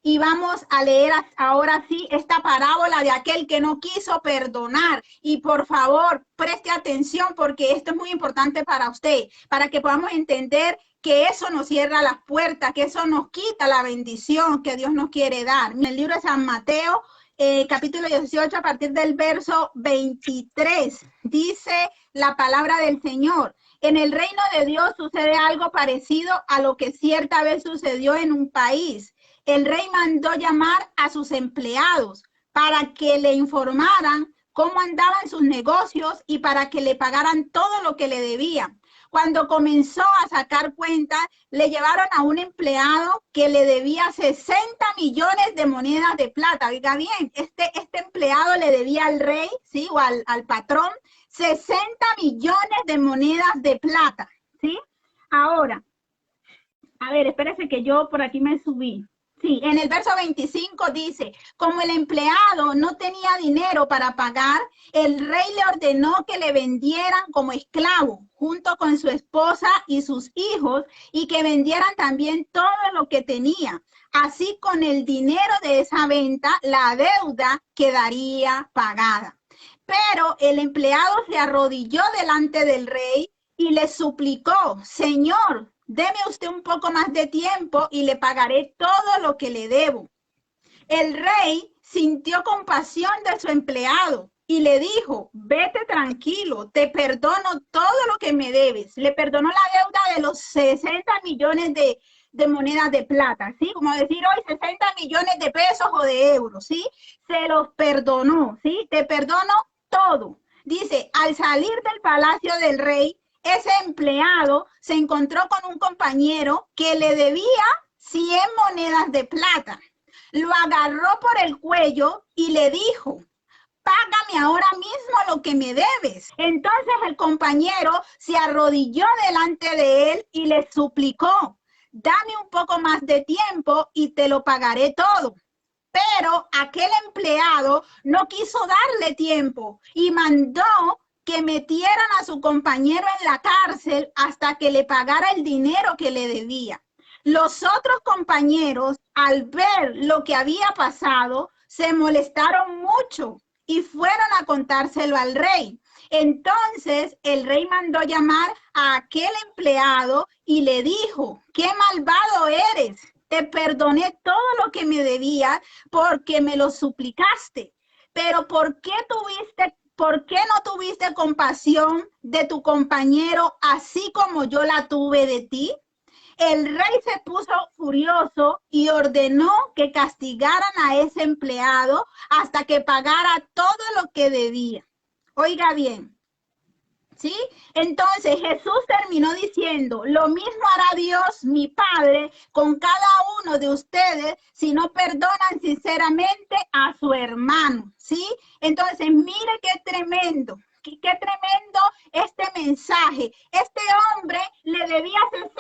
Y vamos a leer ahora sí esta parábola de aquel que no quiso perdonar. Y por favor, preste atención porque esto es muy importante para usted, para que podamos entender que eso nos cierra las puertas, que eso nos quita la bendición que Dios nos quiere dar. En el libro de San Mateo, capítulo 18, a partir del verso 23, dice la palabra del Señor. En el reino de Dios sucede algo parecido a lo que cierta vez sucedió en un país. El rey mandó llamar a sus empleados para que le informaran cómo andaban sus negocios y para que le pagaran todo lo que le debían. Cuando comenzó a sacar cuentas, le llevaron a un empleado que le debía 60 millones de monedas de plata. Oiga bien, este empleado le debía al rey, ¿sí? O al patrón, 60 millones de monedas de plata, ¿sí? Ahora, a ver, espérese que yo por aquí me subí. Sí, en el verso 25 dice, como el empleado no tenía dinero para pagar, el rey le ordenó que le vendieran como esclavo junto con su esposa y sus hijos y que vendieran también todo lo que tenía. Así con el dinero de esa venta, la deuda quedaría pagada. Pero el empleado se arrodilló delante del rey y le suplicó, Señor, deme usted un poco más de tiempo y le pagaré todo lo que le debo. El rey sintió compasión de su empleado y le dijo, vete tranquilo, te perdono todo lo que me debes. Le perdonó la deuda de los 60 millones de monedas de plata, ¿sí? Como decir hoy 60 millones de pesos o de euros, ¿sí? Se los perdonó, ¿sí? Te perdono todo. Dice, al salir del palacio del rey, ese empleado se encontró con un compañero que le debía 100 monedas de plata. Lo agarró por el cuello y le dijo: págame ahora mismo lo que me debes. Entonces el compañero se arrodilló delante de él y le suplicó: dame un poco más de tiempo y te lo pagaré todo. Pero aquel empleado no quiso darle tiempo y mandó que metieran a su compañero en la cárcel hasta que le pagara el dinero que le debía. Los otros compañeros, al ver lo que había pasado, se molestaron mucho y fueron a contárselo al rey. Entonces el rey mandó llamar a aquel empleado y le dijo: qué malvado eres. Te perdoné todo lo que me debías porque me lo suplicaste. Pero ¿por qué no tuviste compasión de tu compañero así como yo la tuve de ti? El rey se puso furioso y ordenó que castigaran a ese empleado hasta que pagara todo lo que debía. Oiga bien, ¿sí? Entonces Jesús terminó diciendo: lo mismo hará Dios, mi Padre, con cada uno de ustedes si no perdonan sinceramente a su hermano, ¿sí? Entonces, mire qué tremendo. Qué tremendo este mensaje. Este hombre le debía 60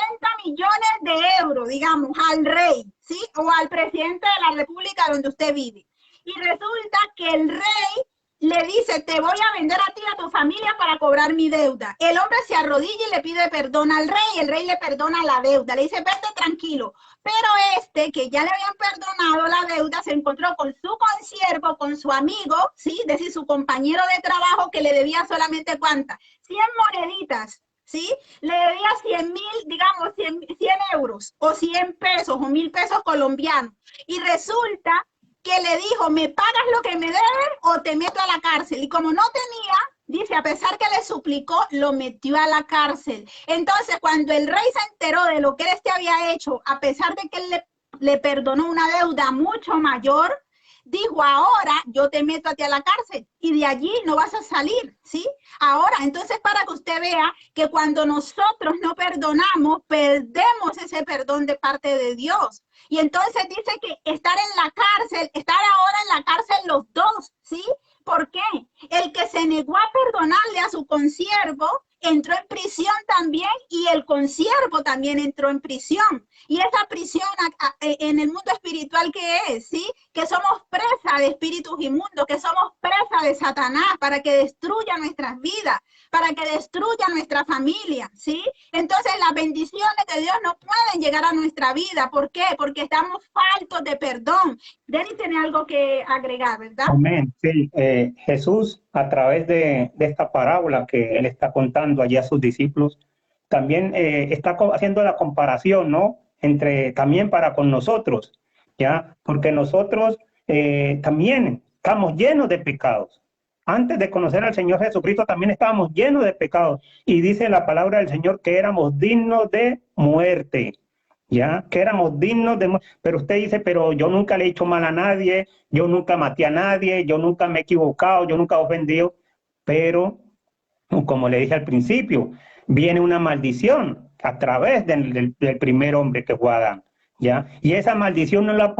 millones de euros, digamos, al rey, ¿sí? O al presidente de la república donde usted vive. Y resulta que el rey le dice: te voy a vender a ti y a tu familia para cobrar mi deuda. El hombre se arrodilla y le pide perdón al rey. El rey le perdona la deuda. Le dice: vete tranquilo. Pero este, que ya le habían perdonado la deuda, se encontró con su consiervo, con su amigo, ¿sí? Es decir, su compañero de trabajo, que le debía solamente, ¿cuántas? 100 moneditas, ¿sí? Le debía 100.000, digamos, 100 euros, o 100 pesos, o 1.000 pesos colombianos. Y resulta que le dijo: me pagas lo que me debes o te meto a la cárcel. Y como no tenía, dice, a pesar que le suplicó, lo metió a la cárcel. Entonces, cuando el rey se enteró de lo que él había hecho, a pesar de que él le perdonó una deuda mucho mayor, dijo: ahora yo te meto a ti a la cárcel y de allí no vas a salir, ¿sí? Ahora, entonces, para que usted vea que cuando nosotros no perdonamos, perdemos ese perdón de parte de Dios. Y entonces dice que estar en la cárcel, estar ahora en la cárcel los dos, ¿sí? ¿Por qué? El que se negó a perdonarle a su consiervo entró en prisión también, y el consiervo también entró en prisión. Y esa prisión en el mundo espiritual, ¿qué es? ¿Sí? Que somos presa de espíritus inmundos, que somos presa de Satanás para que destruya nuestras vidas, para que destruya nuestra familia, ¿sí? Entonces las bendiciones de Dios no pueden llegar a nuestra vida. ¿Por qué? Porque estamos faltos de perdón. Denis tiene algo que agregar, ¿verdad? Amén. Sí, Jesús, a través de esta parábola que él está contando allí a sus discípulos, también está haciendo la comparación, ¿no? Entre también para con nosotros, ¿ya? Porque nosotros también estamos llenos de pecados. Antes de conocer al Señor Jesucristo también estábamos llenos de pecados. Y dice la palabra del Señor que éramos dignos de muerte. Ya, que éramos dignos de muerte. Pero usted dice: pero yo nunca le he hecho mal a nadie, yo nunca maté a nadie, yo nunca me he equivocado, yo nunca he ofendido. Pero, como le dije al principio, viene una maldición a través del primer hombre que fue Adán. ¿Ya? Y esa maldición no la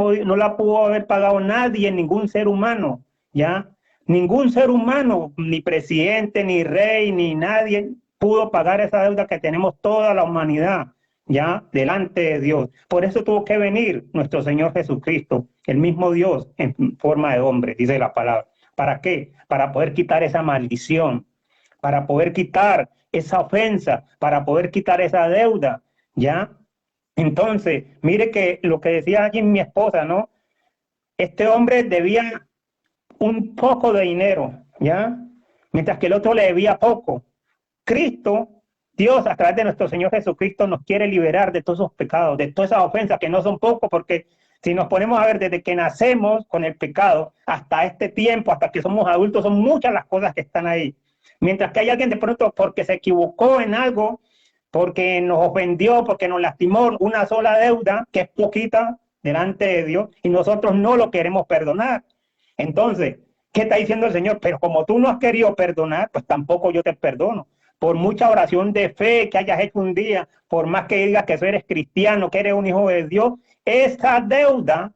pudo haber pagado nadie, ningún ser humano. ¿Ya? Ningún ser humano, ni presidente, ni rey, ni nadie pudo pagar esa deuda que tenemos toda la humanidad, ya delante de Dios. Por eso tuvo que venir nuestro Señor Jesucristo, el mismo Dios en forma de hombre, dice la palabra. ¿Para qué? Para poder quitar esa maldición, para poder quitar esa ofensa, para poder quitar esa deuda, ¿ya? Entonces, mire que lo que decía allí mi esposa, ¿no? Este hombre debía un poco de dinero, ¿ya? Mientras que el otro le debía poco. Cristo, Dios, a través de nuestro Señor Jesucristo, nos quiere liberar de todos esos pecados, de todas esas ofensas que no son pocos, porque si nos ponemos a ver desde que nacemos con el pecado hasta este tiempo, hasta que somos adultos, son muchas las cosas que están ahí. Mientras que hay alguien de pronto porque se equivocó en algo, porque nos ofendió, porque nos lastimó, una sola deuda, que es poquita delante de Dios, y nosotros no lo queremos perdonar. Entonces, ¿qué está diciendo el Señor? Pero como tú no has querido perdonar, pues tampoco yo te perdono. por mucha oración de fe que hayas hecho un día, por más que digas que eres cristiano, que eres un hijo de Dios, esa deuda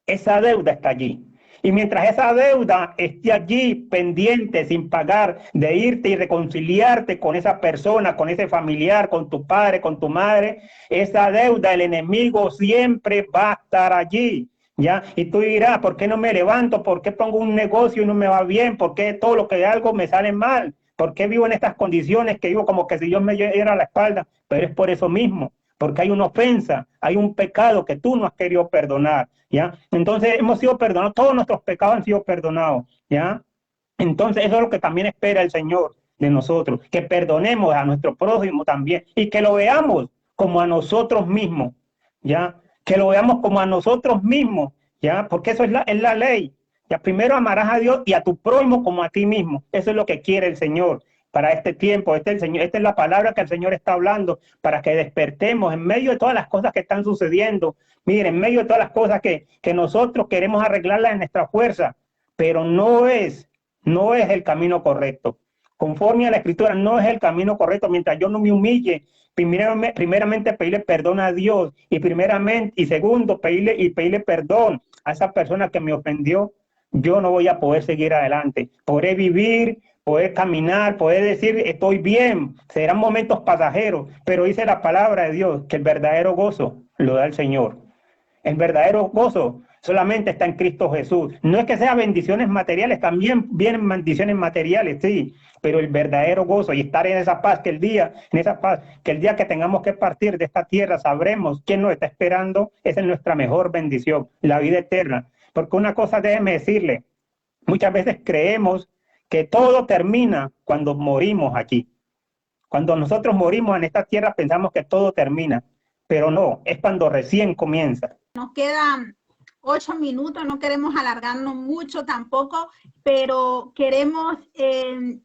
está allí. Y mientras esa deuda esté allí pendiente, sin pagar, de irte y reconciliarte con esa persona, con ese familiar, con tu padre, con tu madre, esa deuda, el enemigo siempre va a estar allí. ¿Ya? Y tú dirás, ¿por qué no me levanto? ¿Por qué pongo un negocio y no me va bien? ¿Por qué todo lo que hago me sale mal? ¿Por qué vivo en estas condiciones que vivo como que si Dios me diera la espalda? Pero es por eso mismo, porque hay una ofensa, hay un pecado que tú no has querido perdonar, ¿ya? Entonces hemos sido perdonados, todos nuestros pecados han sido perdonados, ¿ya? Entonces eso es lo que también espera el Señor de nosotros, que perdonemos a nuestro prójimo también y que lo veamos como a nosotros mismos, ¿ya? Que lo veamos como a nosotros mismos, ¿ya? Porque eso es la ley. Ya primero amarás a Dios y a tu prójimo como a ti mismo. Eso es lo que quiere el Señor para este tiempo. Esta es la palabra que el Señor está hablando para que despertemos en medio de todas las cosas que están sucediendo. Miren, en medio de todas las cosas que nosotros queremos arreglarlas en nuestra fuerza, pero no es el camino correcto. Conforme a la Escritura, no es el camino correcto. Mientras yo no me humille, primeramente pedirle perdón a Dios y segundo pedirle perdón a esa persona que me ofendió, yo no voy a poder seguir adelante. Podré vivir, poder caminar, poder decir estoy bien, serán momentos pasajeros, pero dice la palabra de Dios que el verdadero gozo lo da el Señor. El verdadero gozo solamente está en Cristo Jesús. No es que sea bendiciones materiales, también vienen bendiciones materiales, sí, pero el verdadero gozo y estar en esa paz, que el día que tengamos que partir de esta tierra sabremos quién nos está esperando, esa es nuestra mejor bendición, la vida eterna. Porque una cosa déjeme decirle, muchas veces creemos que todo termina cuando morimos aquí. Cuando nosotros morimos en esta tierra pensamos que todo termina, pero no, es cuando recién comienza. Nos quedan 8 minutos, no queremos alargarnos mucho tampoco, pero queremos que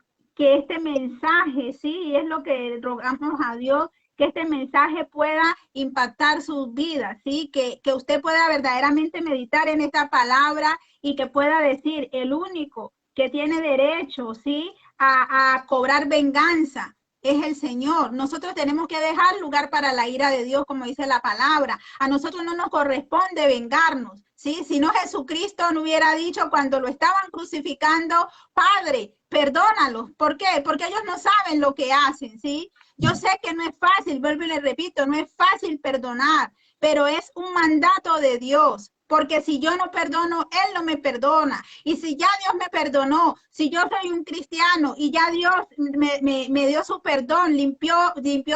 este mensaje, sí, es lo que rogamos a Dios, que este mensaje pueda impactar sus vidas, ¿sí? Que usted pueda verdaderamente meditar en esta palabra y que pueda decir, el único que tiene derecho, ¿sí? A cobrar venganza es el Señor. Nosotros tenemos que dejar lugar para la ira de Dios, como dice la palabra. A nosotros no nos corresponde vengarnos, ¿sí? Si no, Jesucristo no hubiera dicho cuando lo estaban crucificando, Padre, perdónalos. ¿Por qué? Porque ellos no saben lo que hacen, ¿sí? Yo sé que no es fácil, vuelvo y le repito, no es fácil perdonar, pero es un mandato de Dios. Porque si yo no perdono, Él no me perdona. Y si ya Dios me perdonó, si yo soy un cristiano y ya Dios me dio su perdón, limpió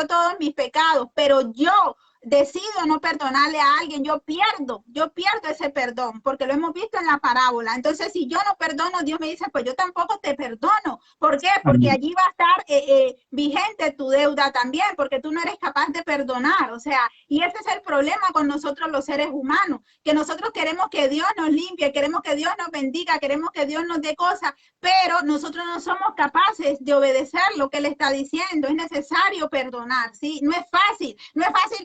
todos mis pecados, pero yo decido no perdonarle a alguien, yo pierdo ese perdón, porque lo hemos visto en la parábola. Entonces, si yo no perdono, Dios me dice, pues yo tampoco te perdono. ¿Por qué? Porque allí va a estar vigente tu deuda también, porque tú no eres capaz de perdonar. O sea, y ese es el problema con nosotros los seres humanos, que nosotros queremos que Dios nos limpie, queremos que Dios nos bendiga, queremos que Dios nos dé cosas, pero nosotros no somos capaces de obedecer lo que Él está diciendo. Es necesario perdonar, ¿sí? No es fácil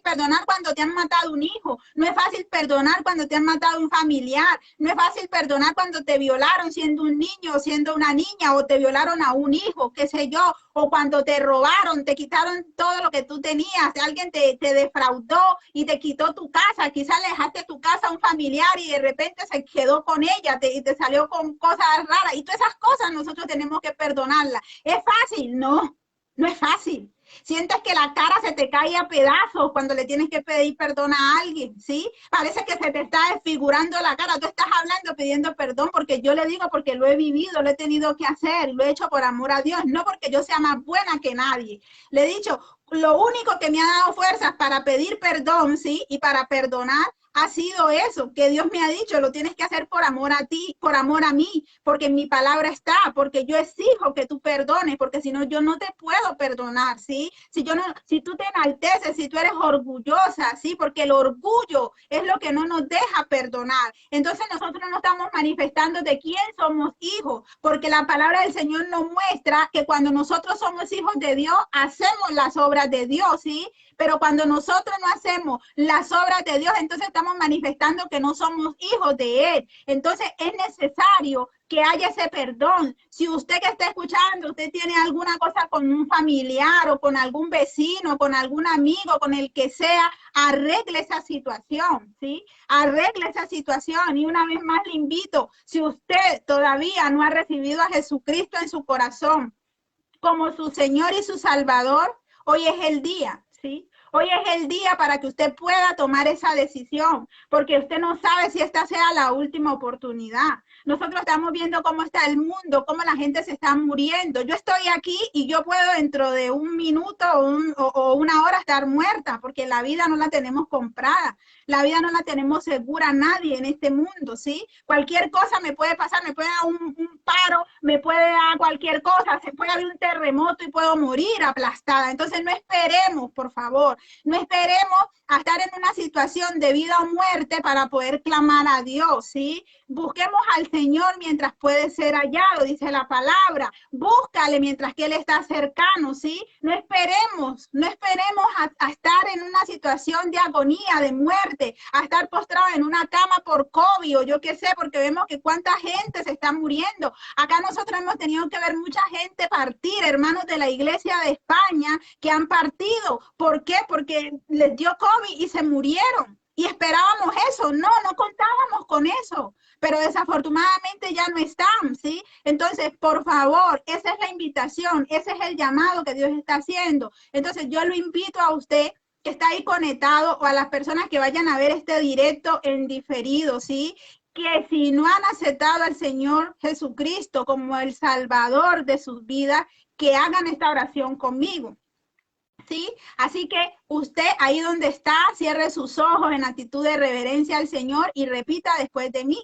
perdonar cuando te han matado un hijo, no es fácil perdonar cuando te han matado un familiar, no es fácil perdonar cuando te violaron siendo un niño o siendo una niña, o te violaron a un hijo, qué sé yo, o cuando te robaron, te quitaron todo lo que tú tenías, alguien te defraudó y te quitó tu casa, quizás le dejaste tu casa a un familiar y de repente se quedó con ella y te salió con cosas raras, y todas esas cosas nosotros tenemos que perdonarlas. ¿Es fácil? No, no es fácil. Sientes que la cara se te cae a pedazos cuando le tienes que pedir perdón a alguien, ¿sí? Parece que se te está desfigurando la cara. Tú estás hablando, pidiendo perdón, porque yo le digo, porque lo he vivido, lo he tenido que hacer, lo he hecho por amor a Dios, no porque yo sea más buena que nadie. Le he dicho, lo único que me ha dado fuerzas para pedir perdón, ¿sí? Y para perdonar ha sido eso, que Dios me ha dicho, lo tienes que hacer por amor a ti, por amor a mí, porque en mi palabra está, porque yo exijo que tú perdones, porque si no, yo no te puedo perdonar, ¿sí? Si tú te enalteces, si tú eres orgullosa, ¿sí? Porque el orgullo es lo que no nos deja perdonar. Entonces nosotros no estamos manifestando de quién somos hijos, porque la palabra del Señor nos muestra que cuando nosotros somos hijos de Dios, hacemos las obras de Dios, ¿sí? Pero cuando nosotros no hacemos las obras de Dios, entonces estamos manifestando que no somos hijos de Él. Entonces es necesario que haya ese perdón. Si usted que está escuchando, usted tiene alguna cosa con un familiar o con algún vecino, con algún amigo, con el que sea, arregle esa situación, ¿sí? Arregle esa situación. Y una vez más le invito, si usted todavía no ha recibido a Jesucristo en su corazón como su Señor y su Salvador, hoy es el día, ¿sí? Hoy es el día para que usted pueda tomar esa decisión, porque usted no sabe si esta sea la última oportunidad. Nosotros estamos viendo cómo está el mundo, cómo la gente se está muriendo. Yo estoy aquí y yo puedo dentro de un minuto o una hora estar muerta, porque la vida no la tenemos comprada. La vida no la tenemos segura nadie en este mundo, ¿sí? Cualquier cosa me puede pasar, me puede dar un paro, me puede dar cualquier cosa, se puede haber un terremoto y puedo morir aplastada. Entonces no esperemos, por favor, no esperemos a estar en una situación de vida o muerte para poder clamar a Dios, ¿sí? Busquemos al Señor mientras puede ser hallado, dice la palabra. Búscale mientras que Él está cercano, ¿sí? No esperemos a estar en una situación de agonía, de muerte, a estar postrado en una cama por COVID o yo qué sé, porque vemos que cuánta gente se está muriendo. Acá nosotros hemos tenido que ver mucha gente partir, hermanos de la iglesia de España que han partido. ¿Por qué? Porque les dio COVID y se murieron. Y esperábamos eso, no contábamos con eso, pero desafortunadamente ya no están, ¿sí? Entonces, por favor, esa es la invitación, ese es el llamado que Dios está haciendo. Entonces, yo lo invito a usted que está ahí conectado o a las personas que vayan a ver este directo en diferido, ¿sí? Que si no han aceptado al Señor Jesucristo como el Salvador de sus vidas, que hagan esta oración conmigo. ¿Sí? Así que usted ahí donde está, cierre sus ojos en actitud de reverencia al Señor y repita después de mí.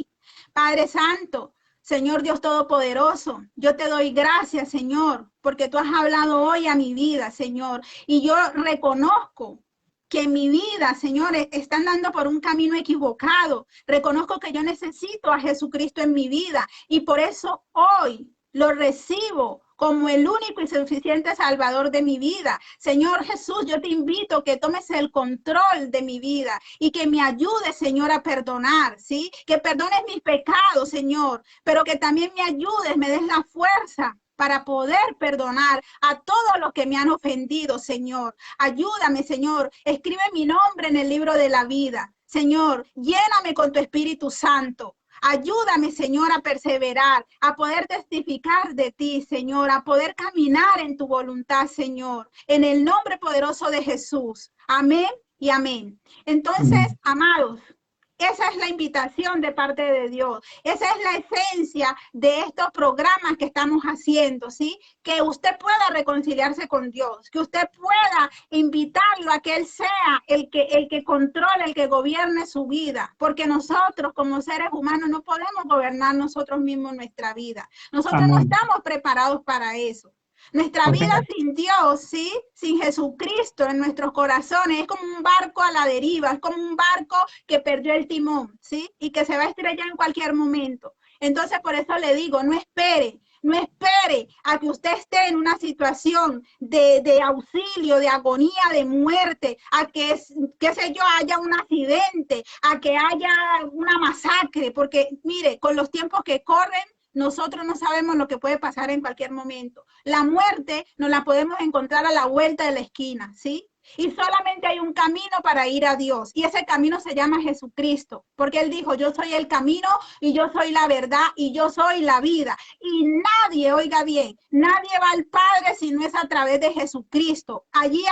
Padre Santo, Señor Dios Todopoderoso, yo te doy gracias, Señor, porque tú has hablado hoy a mi vida, Señor, y yo reconozco que en mi vida, señores, están dando por un camino equivocado. Reconozco que yo necesito a Jesucristo en mi vida y por eso hoy lo recibo como el único y suficiente Salvador de mi vida. Señor Jesús, yo te invito a que tomes el control de mi vida y que me ayudes, Señor, a perdonar, ¿sí? Que perdones mis pecados, Señor, pero que también me ayudes, me des la fuerza para poder perdonar a todos los que me han ofendido, Señor. Ayúdame, Señor. Escribe mi nombre en el libro de la vida. Señor, lléname con tu Espíritu Santo. Ayúdame, Señor, a perseverar, a poder testificar de ti, Señor, a poder caminar en tu voluntad, Señor, en el nombre poderoso de Jesús. Amén y amén. Entonces, amados, esa es la invitación de parte de Dios. Esa es la esencia de estos programas que estamos haciendo, ¿sí? Que usted pueda reconciliarse con Dios, que usted pueda invitarlo a que Él sea el que controle, el que gobierne su vida, porque nosotros como seres humanos no podemos gobernar nosotros mismos nuestra vida. Nosotros no estamos preparados para eso. Nuestra vida sin Dios, ¿sí? Sin Jesucristo en nuestros corazones, es como un barco a la deriva, es como un barco que perdió el timón, ¿sí? Y que se va a estrellar en cualquier momento. Entonces, por eso le digo, no espere a que usted esté en una situación de auxilio, de agonía, de muerte, a que, qué sé yo, haya un accidente, a que haya una masacre, porque mire, con los tiempos que corren, nosotros no sabemos lo que puede pasar en cualquier momento. La muerte nos la podemos encontrar a la vuelta de la esquina, ¿sí? Y solamente hay un camino para ir a Dios. Y ese camino se llama Jesucristo. Porque Él dijo, yo soy el camino y yo soy la verdad y yo soy la vida. Y nadie, oiga bien, nadie va al Padre si no es a través de Jesucristo. Allí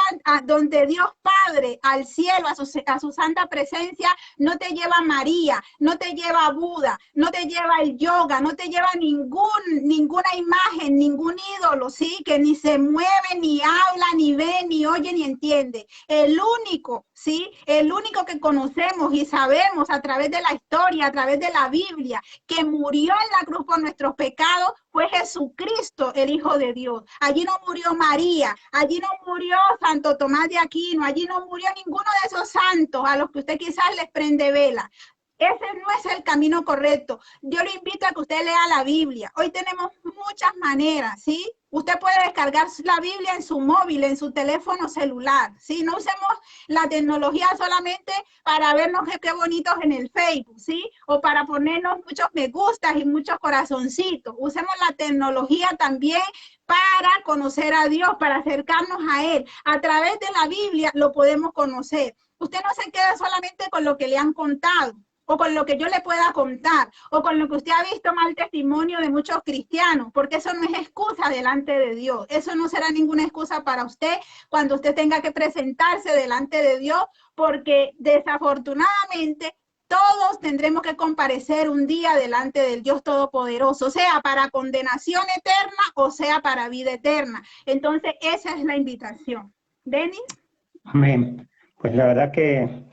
donde Dios Padre, al cielo, a su santa presencia, no te lleva María, no te lleva Buda, no te lleva el yoga, no te lleva ninguna imagen, ningún ídolo, ¿sí? Que ni se mueve, ni habla, ni ve, ni oye, ni entiende. El único, ¿sí? El único que conocemos y sabemos a través de la historia, a través de la Biblia, que murió en la cruz por nuestros pecados, fue Jesucristo, el Hijo de Dios. Allí no murió María, allí no murió Santo Tomás de Aquino, allí no murió ninguno de esos santos a los que usted quizás les prende vela. Ese no es el camino correcto. Yo le invito a que usted lea la Biblia. Hoy tenemos muchas maneras, ¿sí? Usted puede descargar la Biblia en su móvil, en su teléfono celular, ¿sí? No usemos la tecnología solamente para vernos qué bonitos en el Facebook, ¿sí? O para ponernos muchos me gustas y muchos corazoncitos. Usemos la tecnología también para conocer a Dios, para acercarnos a Él. A través de la Biblia lo podemos conocer. Usted no se queda solamente con lo que le han contado, o con lo que yo le pueda contar, o con lo que usted ha visto mal testimonio de muchos cristianos, porque eso no es excusa delante de Dios. Eso no será ninguna excusa para usted cuando usted tenga que presentarse delante de Dios, porque desafortunadamente todos tendremos que comparecer un día delante del Dios Todopoderoso, sea para condenación eterna o sea para vida eterna. Entonces, esa es la invitación. Denis. Amén. Pues la verdad que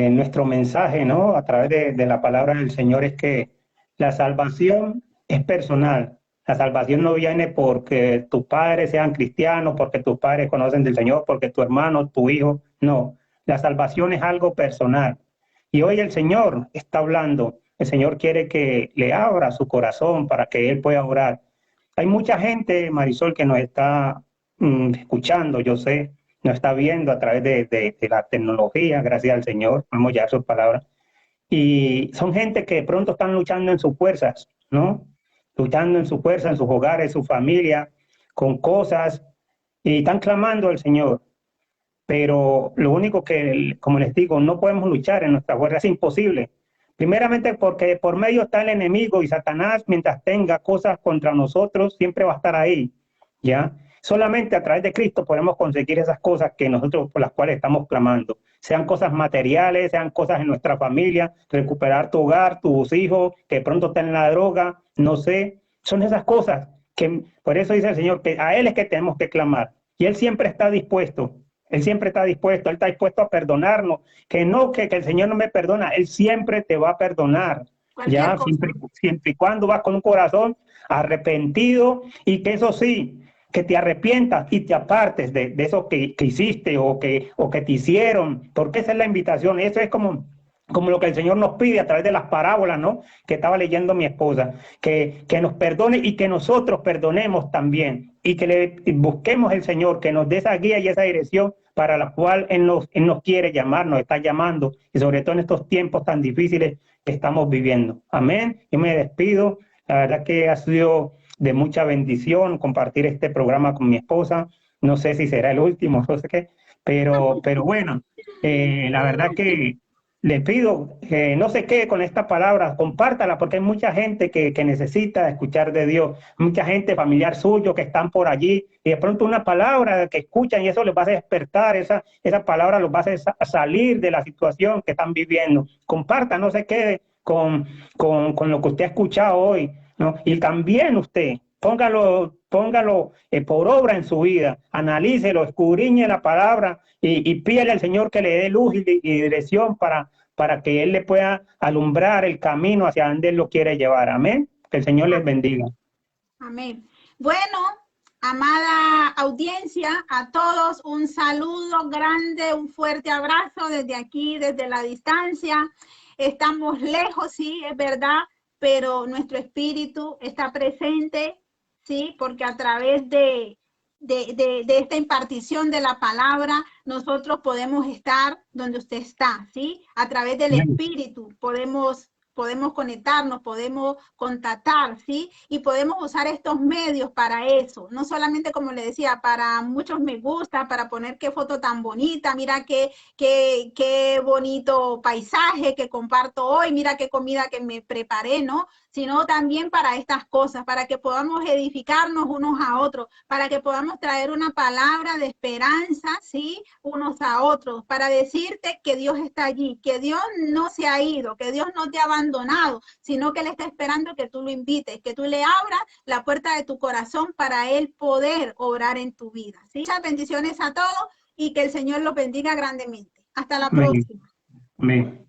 nuestro mensaje, ¿no? A través de la palabra del Señor es que la salvación es personal. La salvación no viene porque tus padres sean cristianos, porque tus padres conocen del Señor, porque tu hermano, tu hijo. No, la salvación es algo personal. Y hoy el Señor está hablando. El Señor quiere que le abra su corazón para que Él pueda orar. Hay mucha gente, Marisol, que nos está escuchando, yo sé, nos está viendo a través de la tecnología, gracias al Señor, vamos ya a sus palabras. Y son gente que de pronto están luchando en sus fuerzas, ¿no? Luchando en su fuerza, en sus hogares, su familia, con cosas, y están clamando al Señor. Pero lo único que, como les digo, no podemos luchar en nuestra fuerza, es imposible. Primeramente porque por medio está el enemigo y Satanás, mientras tenga cosas contra nosotros, siempre va a estar ahí, ¿ya? Solamente a través de Cristo podemos conseguir esas cosas que nosotros, por las cuales estamos clamando. Sean cosas materiales, sean cosas en nuestra familia, recuperar tu hogar, tus hijos, que de pronto están en la droga, no sé. Son esas cosas que, por eso dice el Señor, que a Él es que tenemos que clamar. Y Él siempre está dispuesto. Él siempre está dispuesto, Él está dispuesto a perdonarnos. Que no, que el Señor no me perdona, Él siempre te va a perdonar. Ya, siempre y cuando vas con un corazón arrepentido y que eso sí, que te arrepientas y te apartes de eso que hiciste o que te hicieron, porque esa es la invitación. Eso es como lo que el Señor nos pide a través de las parábolas, ¿no? Que estaba leyendo mi esposa, que nos perdone y que nosotros perdonemos también y que le busquemos el Señor, que nos dé esa guía y esa dirección para la cual Él nos quiere llamar, nos está llamando, y sobre todo en estos tiempos tan difíciles que estamos viviendo. Amén. Yo me despido. La verdad que ha sido de mucha bendición compartir este programa con mi esposa. No sé si será el último, no sé qué, pero bueno, la verdad que le pido que no se quede con esta palabra, compártala, porque hay mucha gente que necesita escuchar de Dios, mucha gente familiar suyo que están por allí, y de pronto una palabra que escuchan y eso les va a despertar, esa palabra los va a hacer salir de la situación que están viviendo. Comparta, no se quede con lo que usted ha escuchado hoy, ¿no? Y también usted, póngalo por obra en su vida, analícelo, escudriñe la palabra y pídele al Señor que le dé luz y dirección para que Él le pueda alumbrar el camino hacia donde Él lo quiere llevar. Amén. Que el Señor les bendiga. Amén. Bueno, amada audiencia, a todos un saludo grande, un fuerte abrazo desde aquí, desde la distancia. Estamos lejos, sí, es verdad, pero nuestro espíritu está presente, sí, porque a través de esta impartición de la palabra, nosotros podemos estar donde usted está, ¿sí? A través del espíritu podemos conectarnos, podemos contactar, ¿sí? Y podemos usar estos medios para eso, no solamente, como le decía, para muchos me gusta, para poner qué foto tan bonita, mira qué bonito paisaje que comparto hoy, mira qué comida que me preparé, ¿no? Sino también para estas cosas, para que podamos edificarnos unos a otros, para que podamos traer una palabra de esperanza, ¿sí? Unos a otros, para decirte que Dios está allí, que Dios no se ha ido, que Dios no te ha abandonado, sino que Él está esperando que tú lo invites, que tú le abras la puerta de tu corazón para Él poder obrar en tu vida, ¿sí? Muchas bendiciones a todos y que el Señor los bendiga grandemente. Hasta la próxima. Amén.